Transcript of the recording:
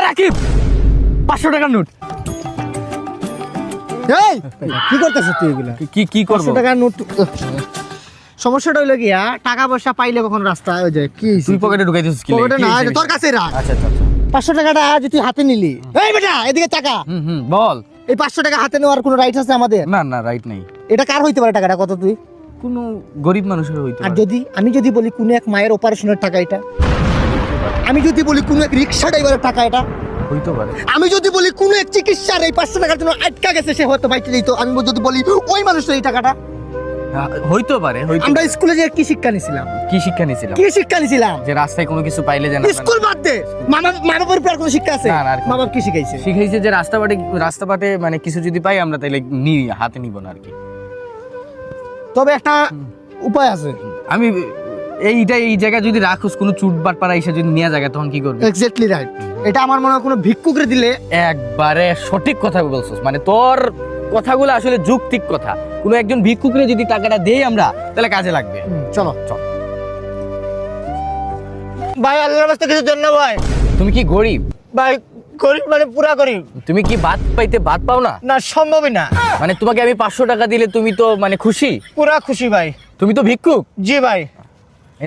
রাকিব 500 টাকার নোট। এই কি করতেছিস তুই এগুলা? কি করব? 500 টাকার নোট। সমস্যাটা হইলো কি টাকা পয়সা পাইলে কখন রাস্তায় ওই যে কি তুই পকেটে ঢুকাই দিছিস কি? পকেটে না, এটা তোর কাছেই রাখ। আচ্ছা আচ্ছা আচ্ছা 500 টাকাটা যদি তুই হাতে নিলি, এই বেটা এদিকে টাকা, বল। এই 500 টাকা হাতে নেওয়ার কোনো রাইট আছে আমাদের? না না রাইট নাই। এটা কার হইতে পারে টাকাটা কত তুই? কোনো গরিব মানুষের হইতে আর পারে। যদি আমি যদি বলি কোনো এক মায়ের অপারেশনের টাকা এটা, আমি যদি বলি কোনো এক রিক্সা ড্রাইভারের টাকা এটা, হইতে পারে। আমি যদি বলি কোনো এক চিকিৎসার এই 500 টাকার জন্য আটকা গেছে সে হয়তো বাইতে দিত, আমি যদি বলি ওই মানুষের এই টাকাটা। হইতে পারে। আমরা স্কুলে যে কি শিক্ষা নিছিলাম? কি শিক্ষা নিছিলাম? কি শিক্ষা নিছিলাম? যে রাস্তায় কোনো কিছু পাইলে যেন স্কুল বাদ দে, মা বাবার উপর আর কোনো শিক্ষা আছে? না, না, আর কি। মা বাবা কি শিখাইছে? শিখাইছে যে রাস্তাঘাটে মানে কিছু যদি পাই আমরা তাইলে হাতে নিব না আর কি। তবে একটা উপায় আছে। আমি এই জায়গায় যদি রাখোস কোনো চুটবাট পাড়া এসে যদি নিয়ে জায়গা তখন কি করবি? Exactly right. এটা আমার মনে হয় কোনো ভিক্ষুকরে দিলে। একবারে সঠিক কথা বলছিস, মানে তোর কথাগুলো আসলে যৌক্তিক কথা। কোনো একজন ভিক্ষুকরে যদি টাকাটা দেই আমরা তাহলে কাজে লাগবে। চলো চল ভাই, আল্লাহর রাস্তায় কিছু দেন না ভাই। তুমি কি গরিব? ভাই গরিব মানে পুরা গরিব তুমি কি ভাত পাইতে ভাত পাও না? না, সম্ভবই না। মানে তোমাকে আমি 500 টাকা দিলে তুমি তো মানে খুশি? পুরা খুশি ভাই। তুমি তো ভিক্ষুক। জি ভাই।